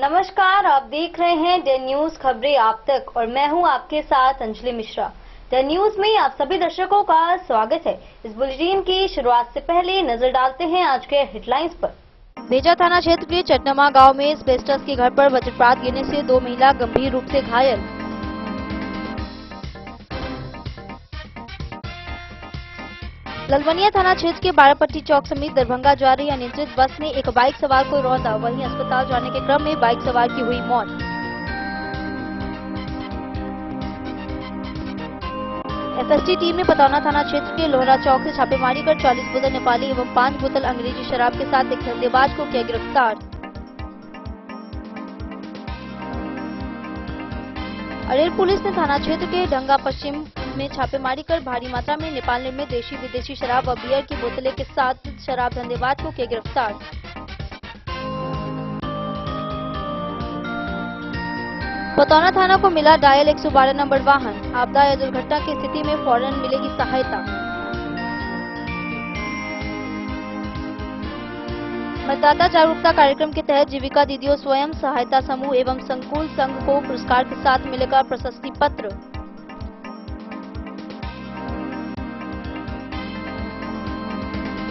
नमस्कार, आप देख रहे हैं द न्यूज खबरें आप तक और मैं हूं आपके साथ अंजलि मिश्रा। द न्यूज में आप सभी दर्शकों का स्वागत है। इस बुलेटिन की शुरुआत से पहले नजर डालते हैं आज के हेडलाइंस पर। बेजा थाना क्षेत्र के चटनमा गांव में एस्बेस्टस के घर पर वज्रपात गिरने से 2 महिला गंभीर रूप से घायल। ललवनिया थाना क्षेत्र के बारापट्टी चौक समीप दरभंगा जा रही अनियंत्रित बस ने एक बाइक सवार को रौंदा, वहीं अस्पताल जाने के क्रम में बाइक सवार की हुई मौत। एसएसटी टीम ने पतौना थाना क्षेत्र के लोहरा चौक से छापेमारी कर 40 बोतल नेपाली एवं 5 बोतल अंग्रेजी शराब के साथ एक धंधेबाज को किया गिरफ्तार। अरेर पुलिस ने थाना क्षेत्र के डंगा पश्चिम में छापेमारी कर भारी मात्रा में नेपाल निर्मित देशी विदेशी शराब व बियर की बोतलें के साथ शराब धंधेबाज को किया गिरफ्तार। पतौना थाना को मिला डायल 112 नंबर वाहन, आपदा या दुर्घटना की स्थिति में फौरन मिलेगी सहायता। मतदाता जागरूकता कार्यक्रम के तहत जीविका दीदियों स्वयं सहायता समूह एवं संकुल संघ को पुरस्कार के साथ मिलेगा प्रशस्ति पत्र।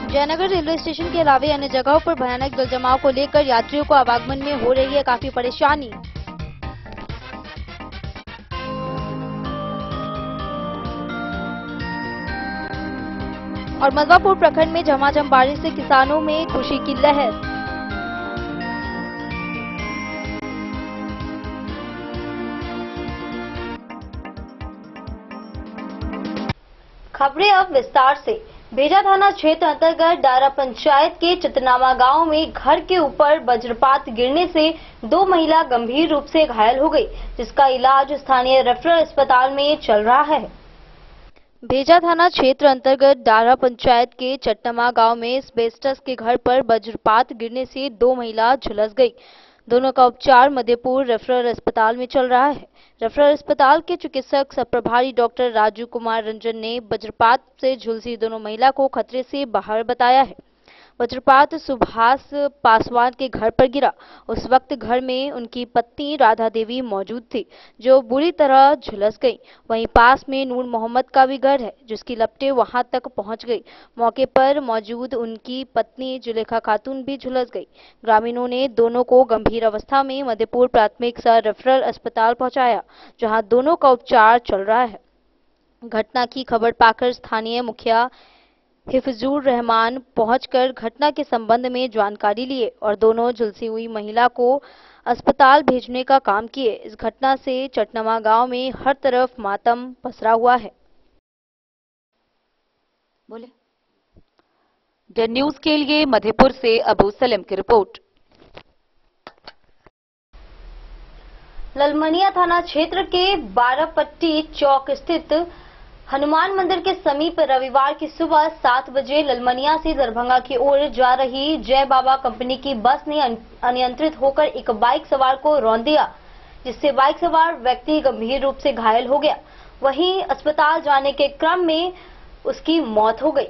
जयनगर रेलवे स्टेशन के अलावा अन्य जगहों पर भयानक जलजमाव को लेकर यात्रियों को आवागमन में हो रही है काफी परेशानी। और मधवापुर प्रखंड में झमाझम बारिश से किसानों में खुशी की लहर। खबरें अब विस्तार से। बेजा थाना क्षेत्र अंतर्गत डारा पंचायत के चतनामा गांव में घर के ऊपर वज्रपात गिरने से 2 महिला गंभीर रूप से घायल हो गई, जिसका इलाज स्थानीय रेफरल अस्पताल में चल रहा है। बेजा थाना क्षेत्र अंतर्गत डारा पंचायत के चटनमा गांव में एस्बेस्टस के घर पर वज्रपात गिरने से 2 महिला झुलस गई। दोनों का उपचार मधेपुर रेफरल अस्पताल में चल रहा है। रेफरल अस्पताल के चिकित्सक सह प्रभारी डॉक्टर राजू कुमार रंजन ने वज्रपात से झुलसी दोनों महिला को खतरे से बाहर बताया है। वज्रपात सुभाष पासवान के घर पर गिरा। उस वक्त घर में उनकी पत्नी राधा देवी मौजूद थी, जो बुरी तरह झुलस गई। वहीं पास में नूर मोहम्मद का भी घर है, जिसकी लपटें वहां तक पहुंच गई। मौके पर मौजूद उनकी पत्नी जुलेखा खातून भी झुलस गई। ग्रामीणों ने दोनों को गंभीर अवस्था में मधेपुर प्राथमिक सह रेफरल अस्पताल पहुंचाया, जहां दोनों का उपचार चल रहा है। घटना की खबर पाकर स्थानीय मुखिया हिफजुर रहमान पहुंचकर घटना के संबंध में जानकारी लिए और दोनों झुलसी हुई महिला को अस्पताल भेजने का काम किए। इस घटना से चटनमा गांव में हर तरफ मातम पसरा हुआ है। बोले द न्यूज के लिए मधेपुर से अबू सलेम की रिपोर्ट। ललमनिया थाना क्षेत्र के बारापट्टी चौक स्थित हनुमान मंदिर के समीप रविवार की सुबह 7 बजे ललमनिया से दरभंगा की ओर जा रही जय बाबा कंपनी की बस ने अनियंत्रित होकर एक बाइक सवार को रौंद दिया, जिससे बाइक सवार व्यक्ति गंभीर रूप से घायल हो गया। वहीं अस्पताल जाने के क्रम में उसकी मौत हो गई।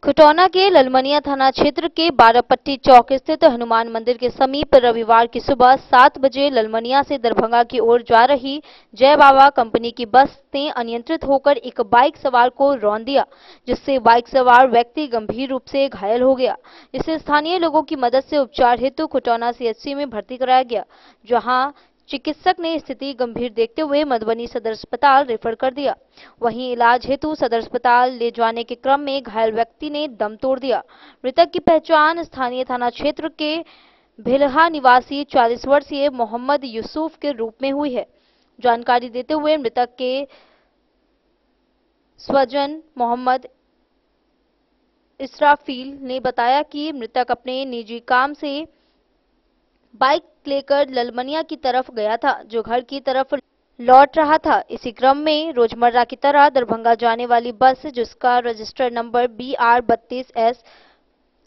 खुटौना के ललमनिया थाना क्षेत्र के बारापट्टी चौक स्थित हनुमान मंदिर के समीप रविवार की सुबह 7 बजे ललमनिया से दरभंगा की ओर जा रही जय बाबा कंपनी की बस ने अनियंत्रित होकर एक बाइक सवार को रौंद दिया, जिससे बाइक सवार व्यक्ति गंभीर रूप से घायल हो गया। जिसे स्थानीय लोगों की मदद से उपचार हेतु खुटौना सीएचसी में भर्ती कराया गया, जहाँ चिकित्सक ने स्थिति गंभीर देखते हुए मधुबनी सदर अस्पताल रेफर कर दिया। वहीं इलाज हेतु सदर अस्पताल ले जाने के क्रम में घायल व्यक्ति ने दम तोड़ दिया। मृतक की पहचान स्थानीय थाना क्षेत्र के भेलहा निवासी 40 वर्षीय मोहम्मद यूसुफ के रूप में हुई है। जानकारी देते हुए मृतक के स्वजन मोहम्मद इसराफील ने बताया कि मृतक अपने निजी काम से बाइक लेकर ललमनिया की तरफ गया था, जो घर की तरफ लौट रहा था। इसी क्रम में रोजमर्रा की तरह दरभंगा जाने वाली बस, जिसका रजिस्टर नंबर BR 32S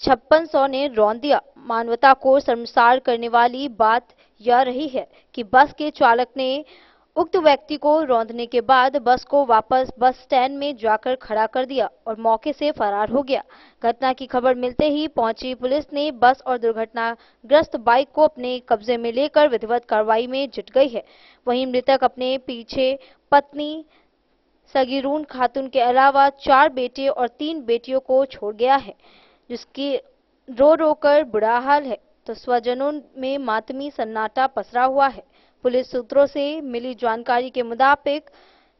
5600 ने रौंद दिया। मानवता को शर्मसार करने वाली बात यह रही है कि बस के चालक ने उक्त व्यक्ति को रौंदने के बाद बस को वापस बस स्टैंड में जाकर खड़ा कर दिया और मौके से फरार हो गया। घटना की खबर मिलते ही पहुंची पुलिस ने बस और दुर्घटनाग्रस्त बाइक को अपने कब्जे में लेकर विधिवत कार्रवाई में जुट गई है। वहीं मृतक अपने पीछे पत्नी सगीरून खातून के अलावा 4 बेटे और 3 बेटियों को छोड़ गया है, जिसकी रो रो कर बुरा हाल है, तो स्वजनों में मातमी सन्नाटा पसरा हुआ है। पुलिस सूत्रों से मिली जानकारी के मुताबिक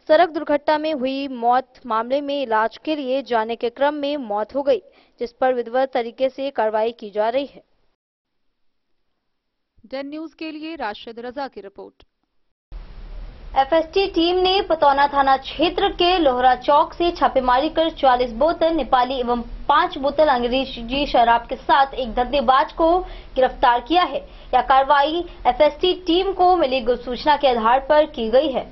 सड़क दुर्घटना में हुई मौत मामले में इलाज के लिए जाने के क्रम में मौत हो गई, जिस पर विधिवत तरीके से कार्रवाई की जा रही है। डन न्यूज के लिए राशिद रजा की रिपोर्ट। एफएसटी टीम ने पतौना थाना क्षेत्र के लोहरा चौक से छापेमारी कर 40 बोतल नेपाली एवं 5 बोतल अंग्रेजी शराब के साथ एक धंधेबाज को गिरफ्तार किया है। यह कार्रवाई एफएसटी टीम को मिली गुप्त सूचना के आधार पर की गई है।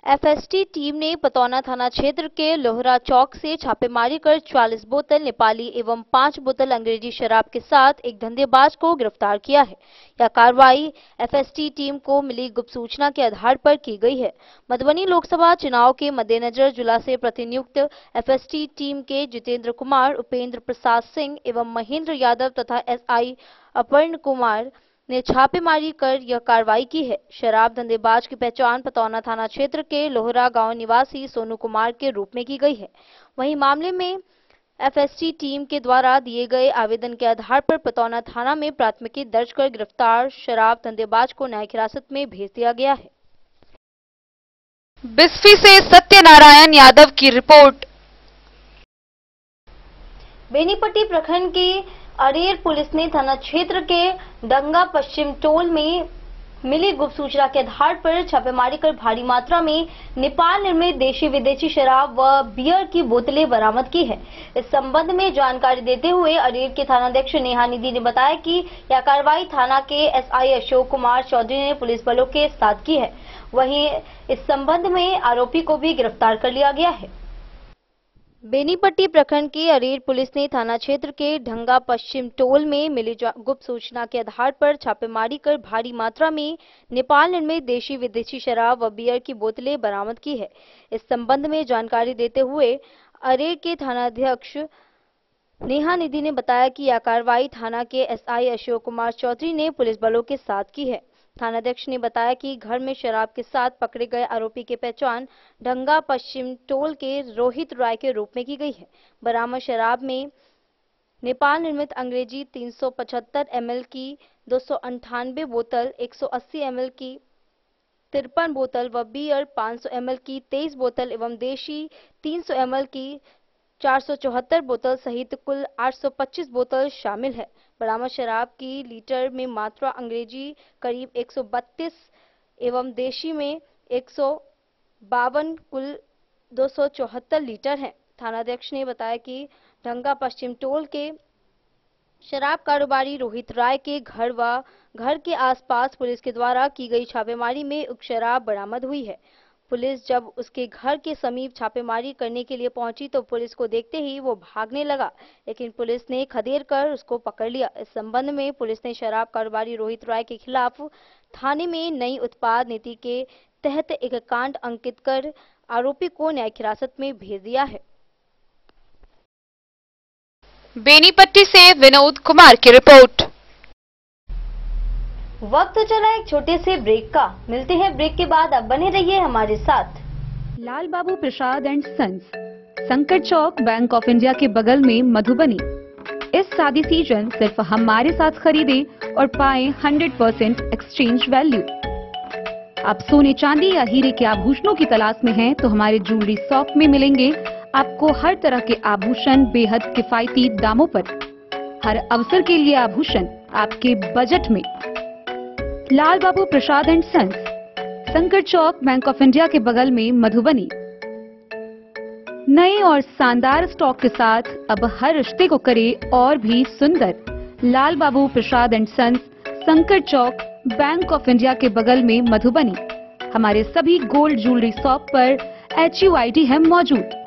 एफएसटी टीम ने पतौना थाना क्षेत्र के लोहरा चौक से छापेमारी कर 40 बोतल नेपाली एवं 5 बोतल अंग्रेजी शराब के साथ एक धंधेबाज को गिरफ्तार किया है। यह कार्रवाई एफएसटी टीम को मिली गुप्त सूचना के आधार पर की गई है। मधुबनी लोकसभा चुनाव के मद्देनजर जिला से प्रतिनियुक्त एफएसटी टीम के जितेंद्र कुमार, उपेंद्र प्रसाद सिंह एवं महेंद्र यादव तथा एसआई अपर्ण कुमार ने छापेमारी कर यह कार्रवाई की है। शराब धंधेबाज की पहचान पतौना थाना क्षेत्र के लोहरा गांव निवासी सोनू कुमार के रूप में की गई है। वहीं मामले में एफएसटी टीम के द्वारा दिए गए आवेदन के आधार पर पतौना थाना में प्राथमिकी दर्ज कर गिरफ्तार शराब धंधेबाज को न्यायिक हिरासत में भेज दिया गया है। बिस्फी से सत्यनारायण यादव की रिपोर्ट। बेनीपट्टी प्रखंड की अरेर पुलिस ने थाना क्षेत्र के डंगा पश्चिम टोल में मिली गुप्त सूचना के आधार पर छापेमारी कर भारी मात्रा में नेपाल निर्मित देशी विदेशी शराब व बियर की बोतलें बरामद की है। इस संबंध में जानकारी देते हुए अरेर के थानाध्यक्ष नेहा निधि ने बताया कि यह कार्रवाई थाना के एसआई अशोक कुमार चौधरी ने पुलिस बलों के साथ की है। वहीं इस संबंध में आरोपी को भी गिरफ्तार कर लिया गया है। बेनीपट्टी प्रखंड की अरेर पुलिस ने थाना क्षेत्र के ढंगा पश्चिम टोल में मिली गुप्त सूचना के आधार पर छापेमारी कर भारी मात्रा में नेपाल निर्मित देशी विदेशी शराब व बियर की बोतलें बरामद की है। इस संबंध में जानकारी देते हुए अरेर के थानाध्यक्ष नेहा निधि ने बताया कि यह कार्रवाई थाना के एसआई अशोक कुमार चौधरी ने पुलिस बलों के साथ की है। थानाध्यक्ष ने बताया कि घर में शराब के साथ पकड़े गए आरोपी की पहचान ढंगा पश्चिम टोल के रोहित राय के रूप में की गई है। बरामद शराब में नेपाल निर्मित अंग्रेजी 375 ml की 298 बोतल, 180 ml की 53 बोतल व बियर 500 ml की 23 बोतल एवं देशी 300 ml की 474 बोतल सहित कुल 825 बोतल शामिल है। बरामद शराब की लीटर में मात्रा अंग्रेजी करीब 132 एवं देशी में 152, कुल 274 लीटर है। थानाध्यक्ष ने बताया कि ढंगा पश्चिम टोल के शराब कारोबारी रोहित राय के घर व घर के आसपास पुलिस के द्वारा की गई छापेमारी में उक्त शराब बरामद हुई है। पुलिस जब उसके घर के समीप छापेमारी करने के लिए पहुंची तो पुलिस को देखते ही वो भागने लगा, लेकिन पुलिस ने खदेड़ कर उसको पकड़ लिया। इस संबंध में पुलिस ने शराब कारोबारी रोहित राय के खिलाफ थाने में नई उत्पाद नीति के तहत एक कांड अंकित कर आरोपी को न्यायिक हिरासत में भेज दिया है। बेनीपट्टी से विनोद कुमार की रिपोर्ट। वक्त चला एक छोटे से ब्रेक का। मिलते हैं ब्रेक के बाद। अब बने रहिए हमारे साथ। लाल बाबू प्रसाद एंड सन्स, संकट चौक, बैंक ऑफ इंडिया के बगल में, मधुबनी। इस शादी सीजन सिर्फ हमारे साथ खरीदे और पाएं 100% एक्सचेंज वैल्यू। आप सोने चांदी या हीरे के आभूषणों की तलाश में हैं तो हमारे ज्वेलरी शॉप में मिलेंगे आपको हर तरह के आभूषण बेहद किफायती दामों पर। हर अवसर के लिए आभूषण आपके बजट में। लाल बाबू प्रसाद एंड सन्स, संकट चौक, बैंक ऑफ इंडिया के बगल में, मधुबनी। नए और शानदार स्टॉक के साथ अब हर रिश्ते को करे और भी सुंदर। लाल बाबू प्रसाद एंड सन्स, संकट चौक, बैंक ऑफ इंडिया के बगल में, मधुबनी। हमारे सभी गोल्ड ज्वेलरी शॉप पर HUID है मौजूद।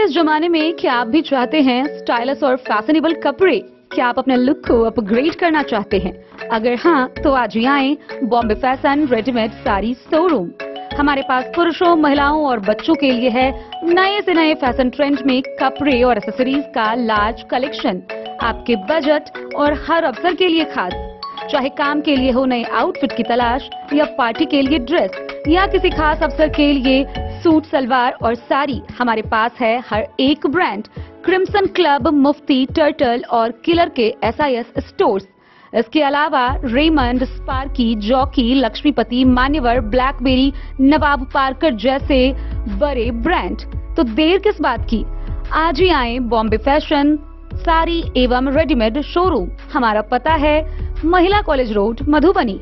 इस जमाने में क्या आप भी चाहते हैं स्टाइलिश और फैशनेबल कपड़े? क्या आप अपने लुक को अपग्रेड करना चाहते हैं? अगर हाँ, तो आज ही आए Bombay fashion readymade sari showroom. हमारे पास पुरुषों, महिलाओं और बच्चों के लिए है नए से नए फैशन ट्रेंड में कपड़े और एक्सेसरीज का लार्ज कलेक्शन, आपके बजट और हर अवसर के लिए खास। चाहे काम के लिए हो नए आउटफिट की तलाश, या पार्टी के लिए ड्रेस, या किसी खास अवसर के लिए सूट, सलवार और साड़ी, हमारे पास है हर एक ब्रांड। क्रिम्सन क्लब, मुफ्ती, टर्टल और किलर के SIS स्टोर्स। इसके अलावा रेमंड, स्पार्की, जॉकी, लक्ष्मीपति, मान्यवर, ब्लैकबेरी, नवाब पार्कर जैसे बड़े ब्रांड। तो देर किस बात की, आज ही आए बॉम्बे फैशन साड़ी एवं रेडीमेड शोरूम। हमारा पता है महिला कॉलेज रोड, मधुबनी।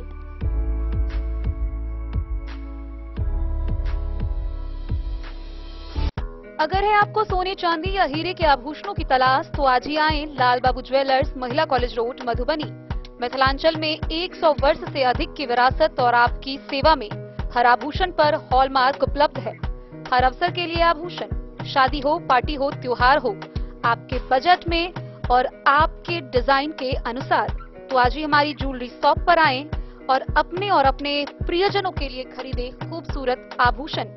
अगर है आपको सोने, चांदी या हीरे के आभूषणों की तलाश, तो आज ही आए लाल बाबू ज्वेलर्स, महिला कॉलेज रोड, मधुबनी। मिथिलांचल में 100 वर्ष से अधिक की विरासत और आपकी सेवा में हर आभूषण पर हॉलमार्क उपलब्ध है। हर अवसर के लिए आभूषण, शादी हो, पार्टी हो, त्योहार हो, आपके बजट में और आपके डिजाइन के अनुसार। तो आज ही हमारी ज्वेलरी शॉप पर आएं और अपने प्रियजनों के लिए खरीदे खूबसूरत आभूषण।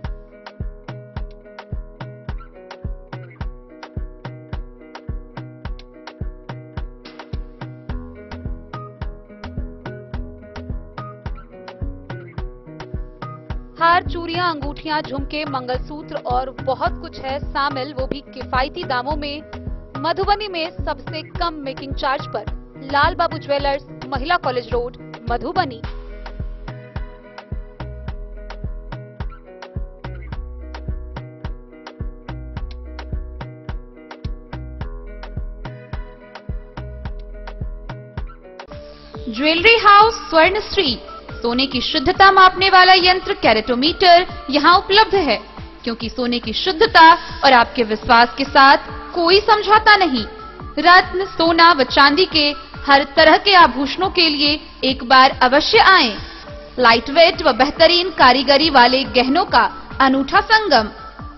हार, चूड़ियां, अंगूठियां, झुमके, मंगलसूत्र और बहुत कुछ है शामिल, वो भी किफायती दामों में। मधुबनी में सबसे कम मेकिंग चार्ज पर लाल बाबू ज्वेलर्स, महिला college road, Madhubani. Jewellery house स्वर्ण श्री। सोने की शुद्धता मापने वाला यंत्र कैरेटोमीटर यहाँ उपलब्ध है, क्योंकि सोने की शुद्धता और आपके विश्वास के साथ कोई समझौता नहीं। रत्न, सोना व चांदी के हर तरह के आभूषणों के लिए एक बार अवश्य आएं। लाइट वेट व बेहतरीन कारीगरी वाले गहनों का अनूठा संगम।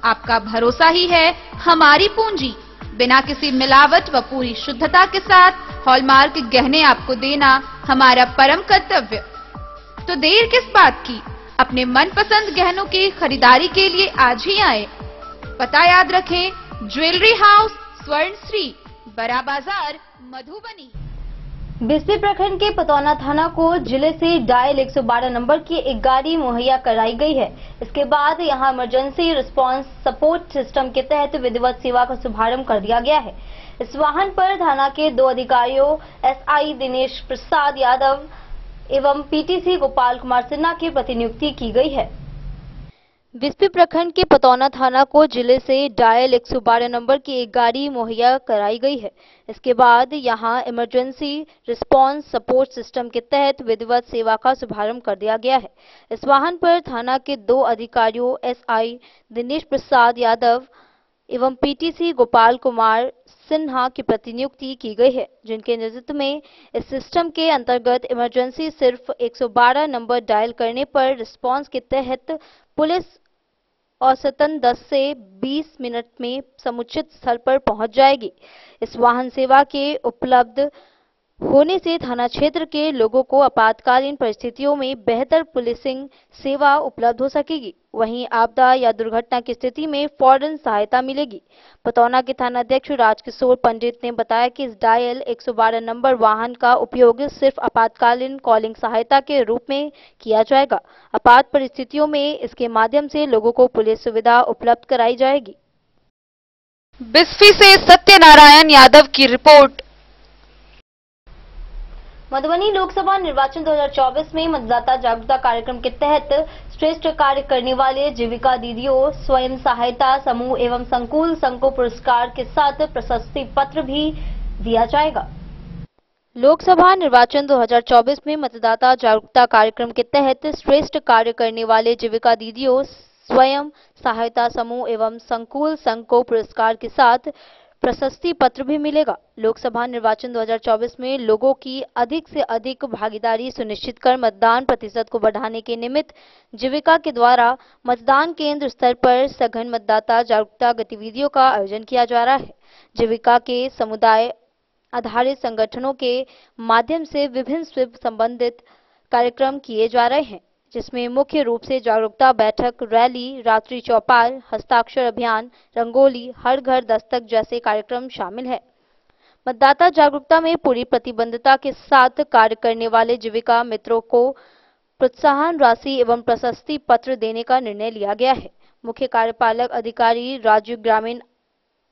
आपका भरोसा ही है हमारी पूंजी। बिना किसी मिलावट व पूरी शुद्धता के साथ हॉलमार्क गहने आपको देना हमारा परम कर्तव्य। तो देर किस बात की, अपने मनपसंद गहनों की खरीदारी के लिए आज ही आए। पता याद रखें, ज्वेलरी हाउस स्वर्ण श्री, बड़ा बाजार, मधुबनी। बिस्फी प्रखंड के पतौना थाना को जिले से डायल 112 नंबर की एक गाड़ी मुहैया कराई गई है। इसके बाद यहां इमरजेंसी रिस्पांस सपोर्ट सिस्टम के तहत विधिवत सेवा का शुभारंभ कर दिया गया है। इस वाहन पर थाना के 2 अधिकारियों SI दिनेश प्रसाद यादव एवं PTC गोपाल कुमार सिन्हा की प्रतिनियुक्ति की गई है। बिस्फी प्रखंड के पतौना थाना को जिले से डायल 112 नंबर की एक गाड़ी मुहैया कराई गई है। इसके बाद यहां इमरजेंसी रिस्पांस सपोर्ट सिस्टम के तहत विधिवत सेवा का शुभारंभ कर दिया गया है। इस वाहन पर थाना के 2 अधिकारियों SI दिनेश प्रसाद यादव एवं PTC गोपाल कुमार सिन्हा की प्रतिनियुक्ति की गई है, जिनके नेतृत्व में इस सिस्टम के अंतर्गत इमरजेंसी सिर्फ 112 नंबर डायल करने पर रिस्पांस के तहत पुलिस औसतन 10 से 20 मिनट में समुचित स्थल पर पहुंच जाएगी। इस वाहन सेवा के उपलब्ध होने से थाना क्षेत्र के लोगों को आपातकालीन परिस्थितियों में बेहतर पुलिसिंग सेवा उपलब्ध हो सकेगी। वहीं आपदा या दुर्घटना की स्थिति में फौरन सहायता मिलेगी। पतौना के थानाध्यक्ष राजकिशोर पंडित ने बताया कि इस डायल 112 नंबर वाहन का उपयोग सिर्फ आपातकालीन कॉलिंग सहायता के रूप में किया जाएगा। आपात परिस्थितियों में इसके माध्यम से लोगों को पुलिस सुविधा उपलब्ध कराई जाएगी। बिस्फी से सत्यनारायण यादव की रिपोर्ट। मधुबनी लोकसभा निर्वाचन 2024 में मतदाता जागरूकता कार्यक्रम के तहत श्रेष्ठ कार्य करने वाले जीविका दीदियों, स्वयं सहायता समूह एवं संकुल संघ को पुरस्कार के साथ प्रशस्ति पत्र भी दिया जाएगा। लोकसभा निर्वाचन 2024 में मतदाता जागरूकता कार्यक्रम के तहत श्रेष्ठ कार्य करने वाले जीविका दीदियों, स्वयं सहायता समूह एवं संकुल संघ को पुरस्कार के साथ प्रशस्ति पत्र भी मिलेगा। लोकसभा निर्वाचन 2024 में लोगों की अधिक से अधिक भागीदारी सुनिश्चित कर मतदान प्रतिशत को बढ़ाने के निमित्त जीविका के द्वारा मतदान केंद्र स्तर पर सघन मतदाता जागरूकता गतिविधियों का आयोजन किया जा रहा है। जीविका के समुदाय आधारित संगठनों के माध्यम से विभिन्न स्वीप संबंधित कार्यक्रम किए जा रहे हैं, जिसमें मुख्य रूप से जागरूकता बैठक, रैली, रात्रि चौपाल, हस्ताक्षर अभियान, रंगोली, हर घर दस्तक जैसे कार्यक्रम शामिल है। मतदाता जागरूकता में पूरी प्रतिबद्धता के साथ कार्य करने वाले जीविका मित्रों को प्रोत्साहन राशि एवं प्रशस्ति पत्र देने का निर्णय लिया गया है। मुख्य कार्यपालक अधिकारी राज्य ग्रामीण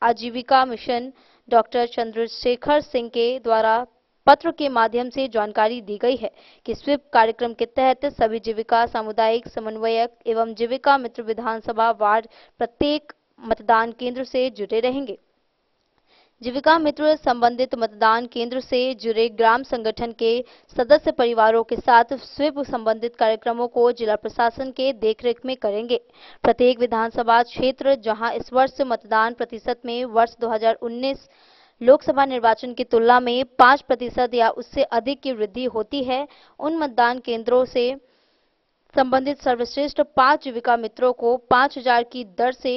आजीविका मिशन डॉक्टर चंद्रशेखर सिंह के द्वारा पत्र के माध्यम से जानकारी दी गई है कि स्वीप कार्यक्रम के तहत सभी जीविका सामुदायिक समन्वयक एवं जीविका मित्र विधानसभा वार्ड प्रत्येक मतदान केंद्र से जुड़े रहेंगे। जीविका मित्र संबंधित मतदान केंद्र से जुड़े ग्राम संगठन के सदस्य परिवारों के साथ स्वीप संबंधित कार्यक्रमों को जिला प्रशासन के देखरेख में करेंगे। प्रत्येक विधानसभा क्षेत्र जहां इस वर्ष मतदान प्रतिशत में वर्ष 2019 लोकसभा निर्वाचन की तुलना में 5% या उससे अधिक की वृद्धि होती है, उन मतदान केंद्रों से संबंधित सर्वश्रेष्ठ 5 जीविका मित्रों को 5,000 की दर से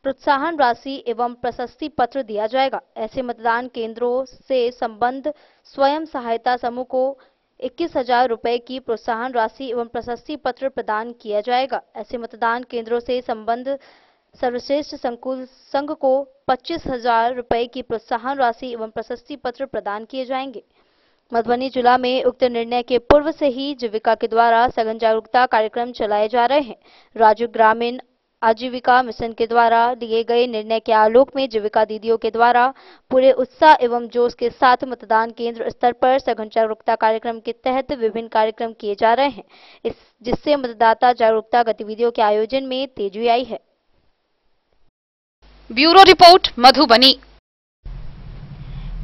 प्रोत्साहन राशि एवं प्रशस्ति पत्र दिया जाएगा। ऐसे मतदान केंद्रों से संबद्ध स्वयं सहायता समूह को 21,000 रुपए की प्रोत्साहन राशि एवं प्रशस्ति पत्र प्रदान किया जाएगा। ऐसे मतदान केंद्रों से संबद्ध सर्वश्रेष्ठ संघ को 25,000 रुपए की प्रोत्साहन राशि एवं प्रशस्ति पत्र प्रदान किए जाएंगे। मधुबनी जिला में उक्त निर्णय के पूर्व से ही जीविका के द्वारा सघन जागरूकता कार्यक्रम चलाए जा रहे हैं। राज्य ग्रामीण आजीविका मिशन के द्वारा लिए गए निर्णय के आलोक में जीविका दीदियों के द्वारा पूरे उत्साह एवं जोश के साथ मतदान केंद्र स्तर पर सघन जागरूकता कार्यक्रम के तहत विभिन्न कार्यक्रम किए जा रहे हैं, जिससे मतदाता जागरूकता गतिविधियों के आयोजन में तेजी आई है। Bureau report, Madhubani.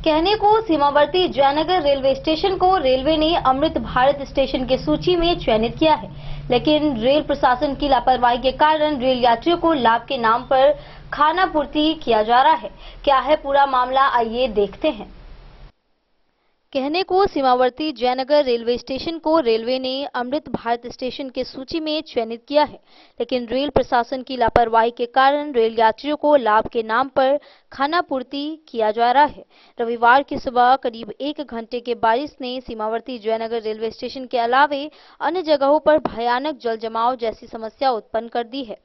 कहने को सीमावर्ती जयनगर रेलवे स्टेशन को रेलवे ने अमृत भारत स्टेशन की सूची में चयनित किया है, लेकिन रेल प्रशासन की लापरवाही के कारण रेल यात्रियों को लाभ के नाम पर खाना पूर्ति किया जा रहा है। क्या है पूरा मामला, आइए देखते हैं। कहने को सीमावर्ती जयनगर रेलवे स्टेशन को रेलवे ने अमृत भारत स्टेशन की सूची में चयनित किया है, लेकिन रेल प्रशासन की लापरवाही के कारण रेल यात्रियों को लाभ के नाम पर खाना पूर्ति किया जा रहा है। रविवार की सुबह करीब 1 घंटे के बारिश ने सीमावर्ती जयनगर रेलवे स्टेशन के अलावे अन्य जगहों पर भयानक जल जमाव जैसी समस्या उत्पन्न कर दी है।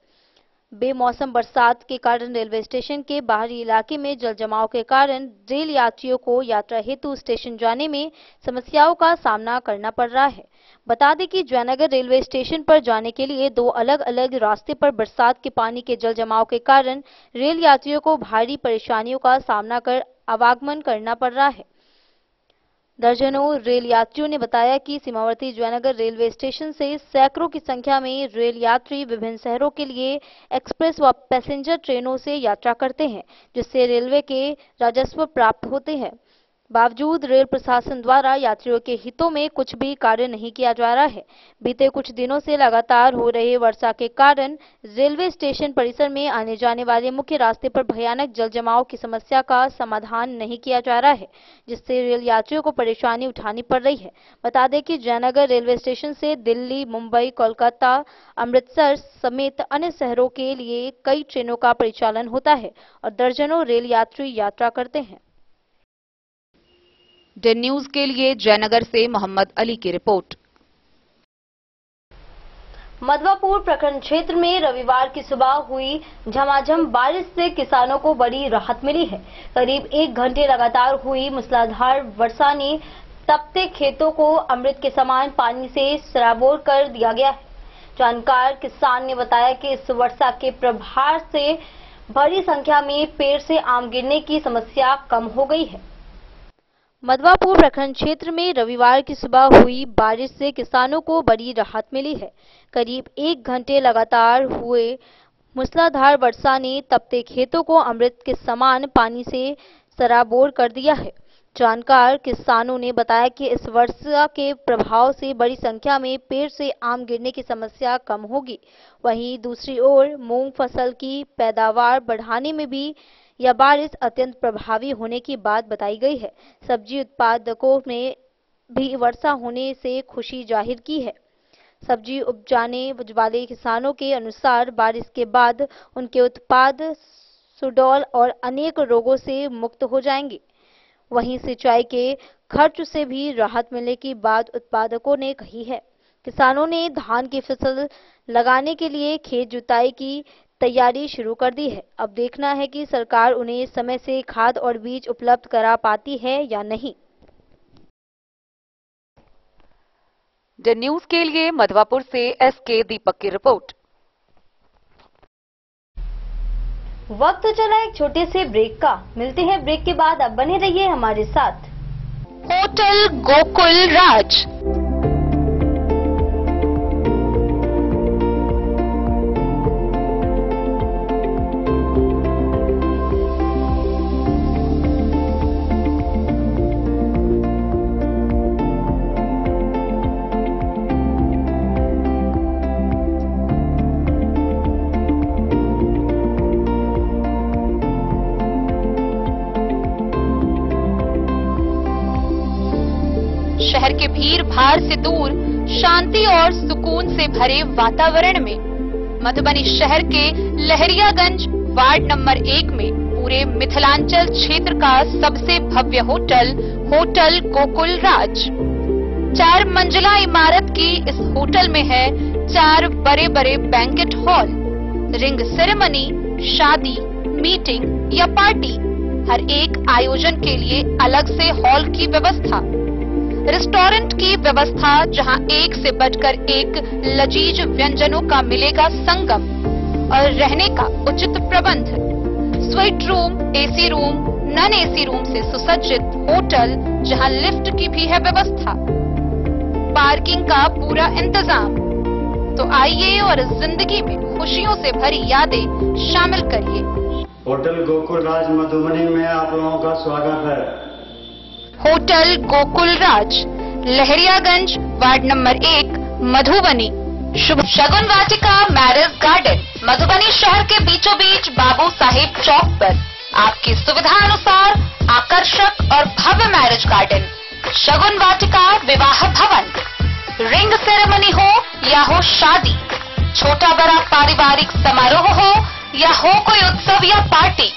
बेमौसम बरसात के कारण रेलवे स्टेशन के बाहरी इलाके में जल जमाव के कारण रेल यात्रियों को यात्रा हेतु स्टेशन जाने में समस्याओं का सामना करना पड़ रहा है। बता दें कि जयनगर रेलवे स्टेशन पर जाने के लिए 2 अलग-अलग रास्ते पर बरसात के पानी के जल जमाव के कारण रेल यात्रियों को भारी परेशानियों का सामना कर आवागमन करना पड़ रहा है। दर्जनों रेल यात्रियों ने बताया कि सीमावर्ती जयनगर रेलवे स्टेशन से सैकड़ों की संख्या में रेल यात्री विभिन्न शहरों के लिए एक्सप्रेस व पैसेंजर ट्रेनों से यात्रा करते हैं, जिससे रेलवे के राजस्व प्राप्त होते हैं। बावजूद रेल प्रशासन द्वारा यात्रियों के हितों में कुछ भी कार्य नहीं किया जा रहा है। बीते कुछ दिनों से लगातार हो रहे वर्षा के कारण रेलवे स्टेशन परिसर में आने जाने वाले मुख्य रास्ते पर भयानक जल जमाव की समस्या का समाधान नहीं किया जा रहा है, जिससे रेल यात्रियों को परेशानी उठानी पड़ रही है। बता दें कि जयनगर रेलवे स्टेशन से दिल्ली, मुंबई, कोलकाता, अमृतसर समेत अन्य शहरों के लिए कई ट्रेनों का परिचालन होता है और दर्जनों रेल यात्री यात्रा करते हैं। डे न्यूज के लिए जयनगर से मोहम्मद अली की रिपोर्ट। मधवापुर प्रखंड क्षेत्र में रविवार की सुबह हुई झमाझम बारिश से किसानों को बड़ी राहत मिली है। करीब 1 घंटे लगातार हुई मूसलाधार वर्षा ने तपते खेतों को अमृत के समान पानी से सराबोर कर दिया गया है। जानकार किसान ने बताया कि इस वर्षा के प्रभाव से बड़ी संख्या में पेड़ से आम गिरने की समस्या कम हो गई है। मधवापुर प्रखंड क्षेत्र में रविवार की सुबह हुई बारिश से किसानों को बड़ी राहत मिली है। करीब 1 घंटे लगातार हुए मूसलाधार वर्षा ने तपते खेतों को अमृत के समान पानी से सराबोर कर दिया है। जानकार किसानों ने बताया कि इस वर्षा के प्रभाव से बड़ी संख्या में पेड़ से आम गिरने की समस्या कम होगी। वहीं दूसरी ओर मूंग फसल की पैदावार बढ़ाने में भी यह बारिश अत्यंत प्रभावी होने की बात बताई गई है। सब्जी उत्पादकों ने भी वर्षा होने से खुशी जाहिर की है। सब्जी उपजाने वाले किसानों के अनुसार बारिश के बाद उनके उत्पाद सुडौल और अनेक रोगों से मुक्त हो जाएंगे। वहीं सिंचाई के खर्च से भी राहत मिलने की बात उत्पादकों ने कही है। किसानों ने धान की फसल लगाने के लिए खेत जुताई की तैयारी शुरू कर दी है। अब देखना है कि सरकार उन्हें समय से खाद और बीज उपलब्ध करा पाती है या नहीं। द न्यूज के लिए मधवापुर से एसके दीपक की रिपोर्ट। वक्त चला एक छोटे से ब्रेक का। मिलते हैं ब्रेक के बाद। अब बने रहिए हमारे साथ। होटल गोकुल राज। शहर के भीड़ भाड़ से दूर शांति और सुकून से भरे वातावरण में मधुबनी शहर के लहरियागंज वार्ड नंबर 1 में पूरे मिथिलांचल क्षेत्र का सबसे भव्य होटल होटल गोकुल राज। 4 मंजिला इमारत की इस होटल में है 4 बड़े बड़े बैंकेट हॉल, रिंग सेरेमनी, शादी, मीटिंग या पार्टी, हर एक आयोजन के लिए अलग से हॉल की व्यवस्था, रेस्टोरेंट की व्यवस्था जहां एक से बढ़कर एक लजीज व्यंजनों का मिलेगा संगम, और रहने का उचित प्रबंध, suite room, AC room, non AC room से सुसज्जित होटल जहां लिफ्ट की भी है व्यवस्था, पार्किंग का पूरा इंतजाम। तो आइए और इस जिंदगी में खुशियों से भरी यादें शामिल करिए। होटल गोकुल राज मधुबनी में आप लोगों का स्वागत है। होटल गोकुल राज, लहरियागंज वार्ड नंबर 1 मधुबनी। शुभ शगुन वाटिका मैरिज गार्डन, मधुबनी शहर के बीचों बीच बाबू साहेब चौक पर आपकी सुविधा अनुसार आकर्षक और भव्य मैरिज गार्डन, शगुन वाटिका विवाह भवन। रिंग सेरेमनी हो या हो शादी, छोटा बड़ा पारिवारिक समारोह हो या हो कोई उत्सव या पार्टी,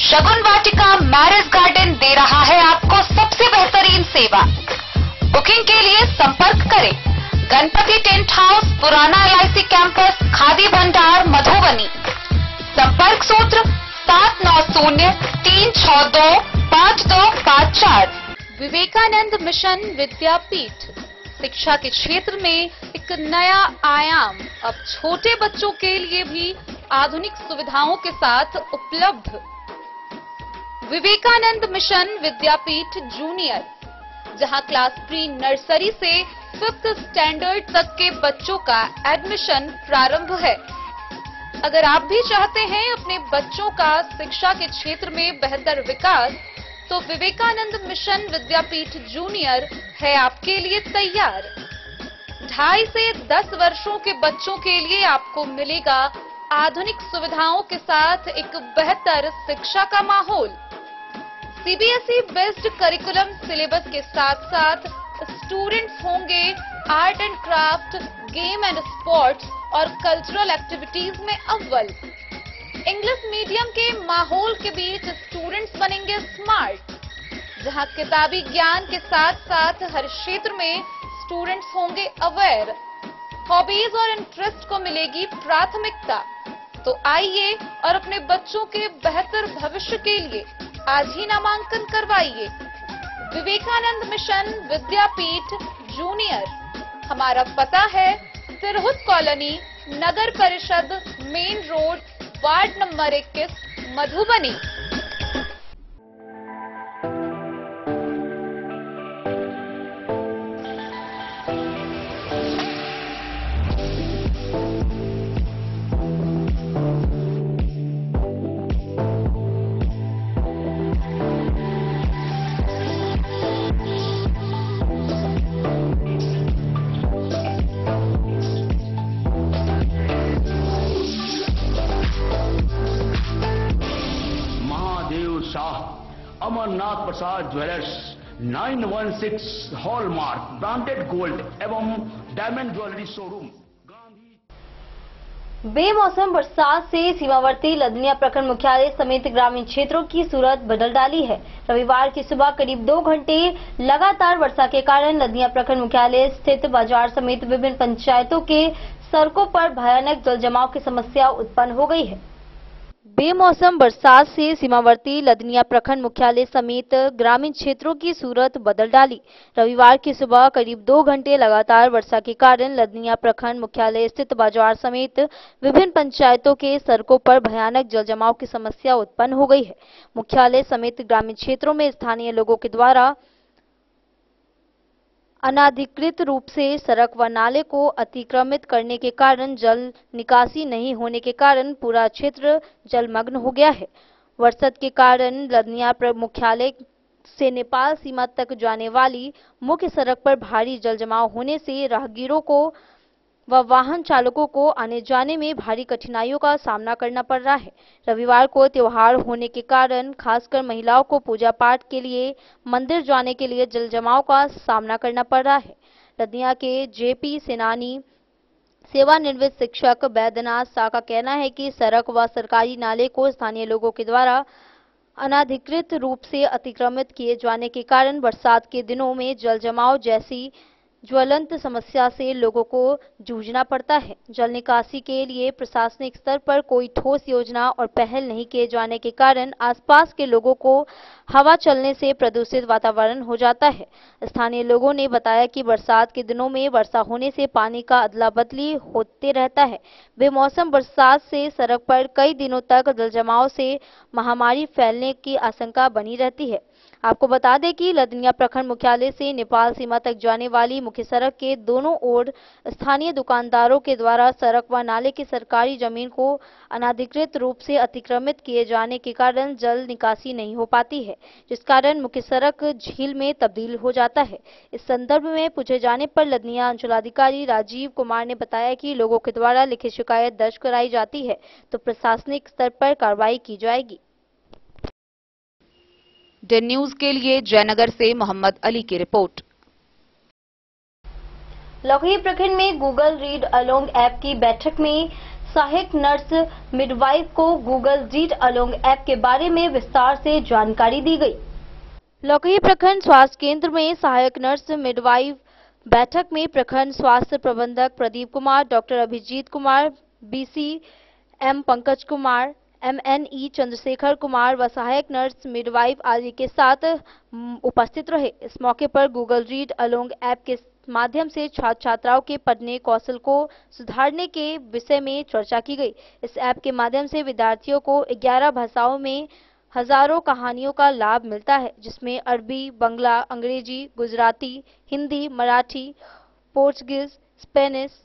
शगुन वाटिका मैरिज गार्डन दे रहा है आपको सबसे बेहतरीन सेवा। बुकिंग के लिए संपर्क करें गणपति टेंट हाउस, पुराना LIC कैंपस, खादी भंडार, मधुबनी। संपर्क सूत्र 7903625254। विवेकानंद मिशन विद्यापीठ, शिक्षा के क्षेत्र में एक नया आयाम, अब छोटे बच्चों के लिए भी आधुनिक सुविधाओं के साथ उपलब्ध। विवेकानंद मिशन विद्यापीठ जूनियर, जहां क्लास प्री नर्सरी से 5th स्टैंडर्ड तक के बच्चों का एडमिशन प्रारंभ है। अगर आप भी चाहते हैं अपने बच्चों का शिक्षा के क्षेत्र में बेहतर विकास, तो विवेकानंद मिशन विद्यापीठ जूनियर है आपके लिए तैयार। 2.5 से 10 वर्षों के बच्चों के लिए आपको मिलेगा आधुनिक सुविधाओं के साथ एक बेहतर शिक्षा का माहौल। CBSE बेस्ड करिकुलम सिलेबस के साथ साथ स्टूडेंट्स होंगे art and craft, game and sports और कल्चरल एक्टिविटीज में अव्वल। इंग्लिश मीडियम के माहौल के बीच स्टूडेंट्स बनेंगे स्मार्ट, जहां किताबी ज्ञान के साथ साथ हर क्षेत्र में स्टूडेंट्स होंगे अवेयर। हॉबीज और इंटरेस्ट को मिलेगी प्राथमिकता। तो आइए और अपने बच्चों के बेहतर भविष्य के लिए आज ही नामांकन करवाइए। Vivekananda mission Vidyapeeth junior. हमारा पता है तिरहुत कॉलोनी, नगर परिषद main road, ward number 21, Madhubani. Amarnath Prasad jewellers 916 hallmark branded gold एवं डायमंड ज्वेलरी शोरूम। बेमौसम बरसात से सीमावर्ती लदनिया प्रखंड मुख्यालय समेत ग्रामीण क्षेत्रों की सूरत बदल डाली है। रविवार की सुबह करीब 2 घंटे लगातार वर्षा के कारण लदनिया प्रखंड मुख्यालय स्थित बाजार समेत विभिन्न पंचायतों के सड़कों पर भयानक जल जमाव की समस्या उत्पन्न हो गई है। बेमौसम बरसात से सीमावर्ती लदनिया प्रखंड मुख्यालय समेत ग्रामीण क्षेत्रों की सूरत बदल डाली। रविवार की सुबह करीब 2 घंटे लगातार वर्षा के कारण लदनिया प्रखंड मुख्यालय स्थित बाजार समेत विभिन्न पंचायतों के सड़कों पर भयानक जल जमाव की समस्या उत्पन्न हो गई है। मुख्यालय समेत ग्रामीण क्षेत्रों में स्थानीय लोगों के द्वारा अनाधिकृत रूप से सड़क व नाले को अतिक्रमित करने के कारण जल निकासी नहीं होने के कारण पूरा क्षेत्र जलमग्न हो गया है। बरसात के कारण लदनिया मुख्यालय से नेपाल सीमा तक जाने वाली मुख्य सड़क पर भारी जल जमाव होने से राहगीरों को व वाहन चालकों को आने जाने में भारी कठिनाइयों का सामना करना पड़ रहा है। रविवार को त्योहार होने के कारण खासकर महिलाओं को पूजा पाठ के लिए मंदिर जाने के लिए जल जमाव का सामना करना पड़ रहा है। लदनिया के जेपी सेनानी सेवानिवृत्त शिक्षक बैद्यनाथ शाह का कहना है कि सड़क व सरकारी नाले को स्थानीय लोगों के द्वारा अनाधिकृत रूप से अतिक्रमित किए जाने के कारण बरसात के दिनों में जल जमाव जैसी ज्वलंत समस्या से लोगों को जूझना पड़ता है। जल निकासी के लिए प्रशासनिक स्तर पर कोई ठोस योजना और पहल नहीं किए जाने के कारण आसपास के लोगों को हवा चलने से प्रदूषित वातावरण हो जाता है। स्थानीय लोगों ने बताया कि बरसात के दिनों में वर्षा होने से पानी का अदला बदली होते रहता है। बेमौसम बरसात से सड़क पर कई दिनों तक जल जमाव से महामारी फैलने की आशंका बनी रहती है। आपको बता दें कि लदनिया प्रखंड मुख्यालय से नेपाल सीमा तक जाने वाली मुख्य सड़क के दोनों ओर स्थानीय दुकानदारों के द्वारा सड़क व नाले की सरकारी जमीन को अनाधिकृत रूप से अतिक्रमित किए जाने के कारण जल निकासी नहीं हो पाती है, जिस कारण मुख्य सड़क झील में तब्दील हो जाता है। इस संदर्भ में पूछे जाने पर लदनिया अंचलाधिकारी राजीव कुमार ने बताया कि लोगों के द्वारा लिखित शिकायत दर्ज कराई जाती है तो प्रशासनिक स्तर पर कार्रवाई की जाएगी। डे न्यूज के लिए जयनगर से मोहम्मद अली की रिपोर्ट। लखोई प्रखंड में गूगल रीड अलोंग ऐप की बैठक में सहायक नर्स मिडवाइफ को गूगल रीड अलोंग ऐप के बारे में विस्तार से जानकारी दी गई। लखोई प्रखंड स्वास्थ्य केंद्र में सहायक नर्स मिडवाइफ बैठक में प्रखंड स्वास्थ्य प्रबंधक Pradeep Kumar, doctor Abhijit Kumar, B C M Pankaj Kumar, MNE Chandrashekhar Kumar व सहायक नर्स मिडवाइफ आदि के साथ उपस्थित रहे। इस मौके पर गूगल रीड अलोंग ऐप के माध्यम से छात्र छात्राओं के पढ़ने कौशल को सुधारने के विषय में चर्चा की गई। इस ऐप के माध्यम से विद्यार्थियों को 11 भाषाओं में हजारों कहानियों का लाभ मिलता है, जिसमें अरबी, बंगला, अंग्रेजी, गुजराती, हिंदी, मराठी, पोर्चुगीज, स्पेनिश,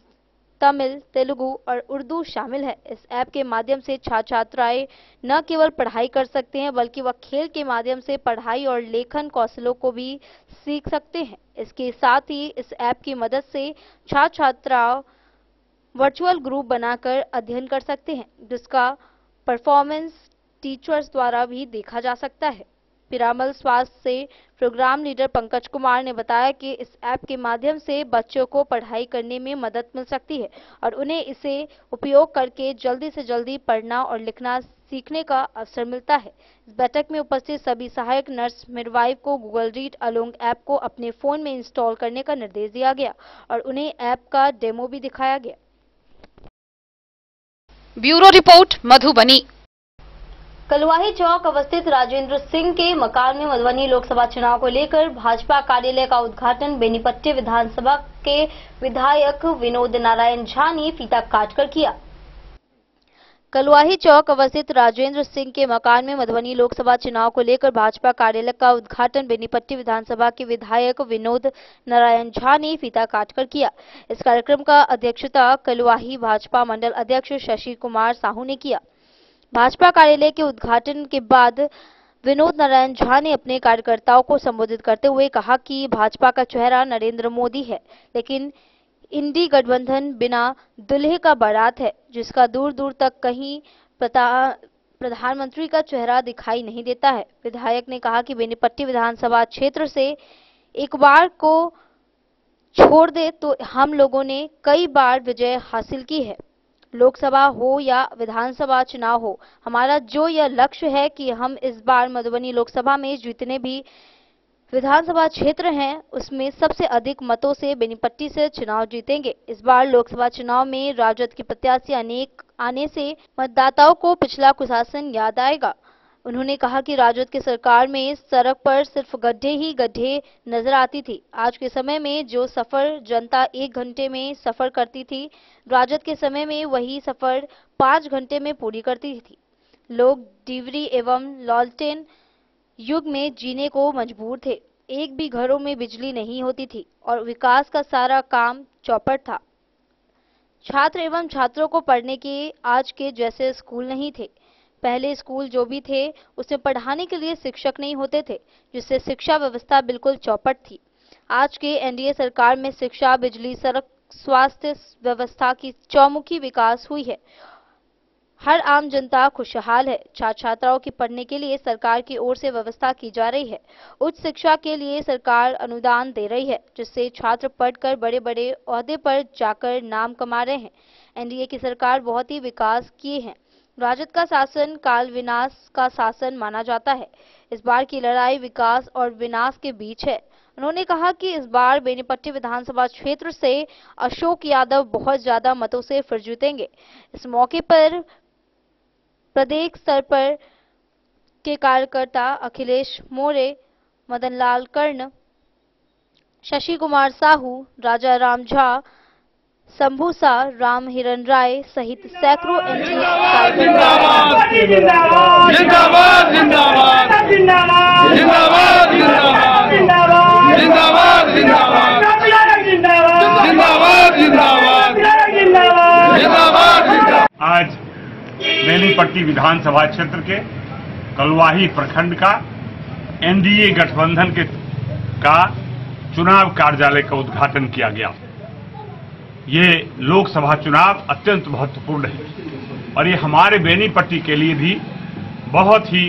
तमिल, तेलुगु और उर्दू शामिल है। इस ऐप के माध्यम से छात्र छात्राएं न केवल पढ़ाई कर सकते हैं बल्कि वह खेल के माध्यम से पढ़ाई और लेखन कौशलों को भी सीख सकते हैं। इसके साथ ही इस ऐप की मदद से छात्र छात्राओं वर्चुअल ग्रुप बनाकर अध्ययन कर सकते हैं, जिसका परफॉर्मेंस टीचर्स द्वारा भी देखा जा सकता है। पिरामल स्वास्थ्य से प्रोग्राम लीडर पंकज कुमार ने बताया कि इस ऐप के माध्यम से बच्चों को पढ़ाई करने में मदद मिल सकती है और उन्हें इसे उपयोग करके जल्दी से जल्दी पढ़ना और लिखना सीखने का अवसर मिलता है। इस बैठक में उपस्थित सभी सहायक नर्स मिडवाइफ को गूगल रीड अलोंग ऐप को अपने फोन में इंस्टॉल करने का निर्देश दिया गया और उन्हें ऐप का डेमो भी दिखाया गया। Bureau report Madhubani. कलवाही चौक अवस्थित राजेंद्र सिंह के मकान में मधुबनी लोकसभा चुनाव को लेकर भाजपा कार्यालय का उद्घाटन बेनीपट्टी विधानसभा के विधायक विनोद नारायण झा ने फीता काटकर किया। कलवाही चौक अवस्थित राजेंद्र सिंह के मकान में मधुबनी लोकसभा चुनाव को लेकर भाजपा कार्यालय का उद्घाटन बेनीपट्टी विधानसभा के विधायक विनोद नारायण झा ने फीता काटकर किया। इस कार्यक्रम का अध्यक्षता कलवाही भाजपा मंडल अध्यक्ष शशि कुमार साहू ने किया। भाजपा कार्यालय के उद्घाटन के बाद विनोद नारायण झा ने अपने कार्यकर्ताओं को संबोधित करते हुए कहा कि भाजपा का चेहरा नरेंद्र मोदी है, लेकिन इंडी गठबंधन बिना दुल्हे का बारात है, जिसका दूर दूर तक कहीं प्रधानमंत्री का चेहरा दिखाई नहीं देता है। विधायक ने कहा कि बेनीपट्टी विधानसभा क्षेत्र से एक बार को छोड़ दे तो हम लोगों ने कई बार विजय हासिल की है। लोकसभा हो या विधानसभा चुनाव हो, हमारा जो यह लक्ष्य है कि हम इस बार मधुबनी लोकसभा में जितने भी विधानसभा क्षेत्र हैं उसमें सबसे अधिक मतों से बेनीपट्टी से चुनाव जीतेंगे। इस बार लोकसभा चुनाव में राजद के प्रत्याशी अनेक आने से मतदाताओं को पिछला कुशासन याद आएगा। उन्होंने कहा कि राजद की सरकार में सड़क पर सिर्फ गड्ढे ही गड्ढे नजर आती थी। आज के समय में जो सफर जनता 1 घंटे में सफर करती थी, राजद के समय में वही सफर 5 घंटे में पूरी करती थी। लोग डिवरी एवं लॉलटेन युग में जीने को मजबूर थे। एक भी घरों में बिजली नहीं होती थी और विकास का सारा काम चौपट था। छात्र एवं छात्रों को पढ़ने के आज के जैसे स्कूल नहीं थे। पहले स्कूल जो भी थे उसमें पढ़ाने के लिए शिक्षक नहीं होते थे, जिससे शिक्षा व्यवस्था बिल्कुल चौपट थी। आज के एनडीए सरकार में शिक्षा, बिजली, सड़क, स्वास्थ्य व्यवस्था की चौमुखी विकास हुई है। हर आम जनता खुशहाल है। छात्र छात्राओं की पढ़ने के लिए सरकार की ओर से व्यवस्था की जा रही है। उच्च शिक्षा के लिए सरकार अनुदान दे रही है, जिससे छात्र पढ़कर बड़े बड़े ओहदे पर जाकर नाम कमा रहे हैं। एनडीए की सरकार बहुत ही विकास किए हैं। राजद का शासन काल विनाश का शासन माना जाता है। इस बार की लड़ाई विकास और विनाश के बीच है। उन्होंने कहा कि इस बार बेनीपट्टी विधानसभा क्षेत्र से अशोक यादव बहुत ज्यादा मतों से फिर जीतेंगे। इस मौके पर प्रदेश स्तर पर के कार्यकर्ता अखिलेश मोरे, मदन लाल कर्ण, शशि कुमार साहू, राजा राम झा, शंभू सा, राम हिरन राय सहित सैकड़ों एनडीए आज बेनीपट्टी विधानसभा क्षेत्र के कलवाही प्रखंड का एनडीए गठबंधन का चुनाव कार्यालय का उद्घाटन किया गया। ये लोकसभा चुनाव अत्यंत महत्वपूर्ण है और ये हमारे बेनीपट्टी के लिए भी बहुत ही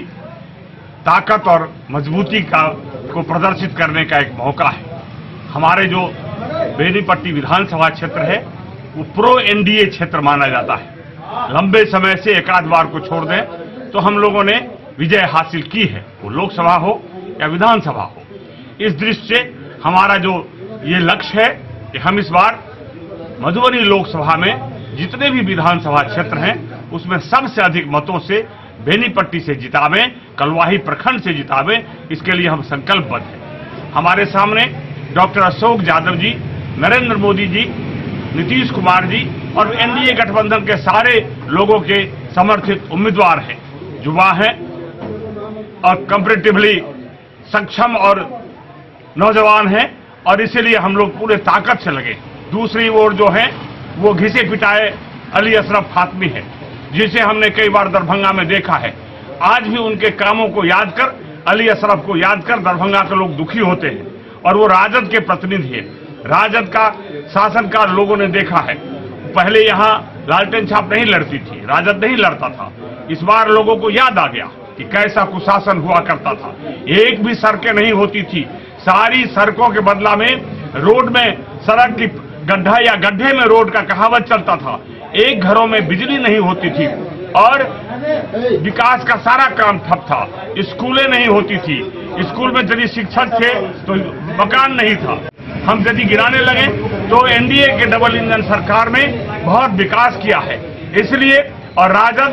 ताकत और मजबूती को प्रदर्शित करने का एक मौका है। हमारे जो बेनीपट्टी विधानसभा क्षेत्र है वो प्रो एनडीए क्षेत्र माना जाता है। लंबे समय से एक आध बार को छोड़ दें तो हम लोगों ने विजय हासिल की है, वो लोकसभा हो या विधानसभा हो। इस दृष्टि से हमारा जो ये लक्ष्य है कि हम इस बार मधुबनी लोकसभा में जितने भी विधानसभा क्षेत्र हैं उसमें सबसे अधिक मतों से बेनीपट्टी से जितावें, कलवाही प्रखंड से जितावें, इसके लिए हम संकल्पबद्ध हैं। हमारे सामने डॉक्टर अशोक यादव जी, नरेंद्र मोदी जी, नीतीश कुमार जी और एनडीए गठबंधन के सारे लोगों के समर्थित उम्मीदवार हैं, युवा हैं और कंपैरेटिवली सक्षम और नौजवान हैं और इसीलिए हम लोग पूरे ताकत से लगे। दूसरी ओर जो है वो घिसे पिटाए अली अशरफ फातमी है, जिसे हमने कई बार दरभंगा में देखा है। आज भी उनके कामों को याद कर, अली अशरफ को याद कर दरभंगा के लोग दुखी होते हैं और वो राजद के प्रतिनिधि है। राजद का शासनकाल लोगों ने देखा है। पहले यहाँ लालटेन छाप नहीं लड़ती थी, राजद नहीं लड़ता था। इस बार लोगों को याद आ गया कि कैसा कुशासन हुआ करता था। एक भी सड़कें नहीं होती थी, सारी सड़कों के बदला में रोड में सड़क की गड्ढा या गड्ढे में रोड का कहावत चलता था। एक घरों में बिजली नहीं होती थी और विकास का सारा काम ठप था। स्कूलें नहीं होती थी, स्कूल में यदि शिक्षक थे तो मकान नहीं था। हम यदि गिराने लगे तो एनडीए के डबल इंजन सरकार में बहुत विकास किया है। इसलिए और राजद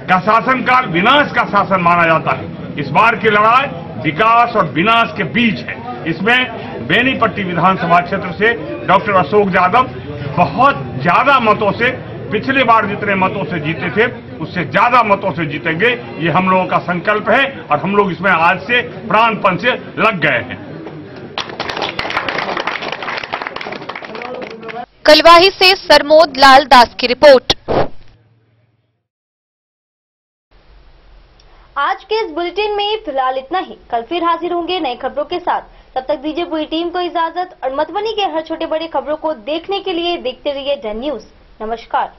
का शासनकाल विनाश का शासन माना जाता है। इस बार की लड़ाई विकास और विनाश के बीच है। इसमें बेनीपट्टी विधानसभा क्षेत्र से डॉक्टर अशोक यादव बहुत ज्यादा मतों से, पिछले बार जितने मतों से जीते थे उससे ज्यादा मतों से जीतेंगे, ये हम लोगों का संकल्प है और हम लोग इसमें आज से प्राणपण से लग गए हैं। कलवाही से सरमोद लाल दास की रिपोर्ट। आज के इस बुलेटिन में फिलहाल इतना ही। कल फिर हाजिर होंगे नई खबरों के साथ। तब तक दीजिए पूरी टीम को इजाजत और मधुबनी के हर छोटे बड़े खबरों को देखने के लिए देखते रहिए डन न्यूज। नमस्कार।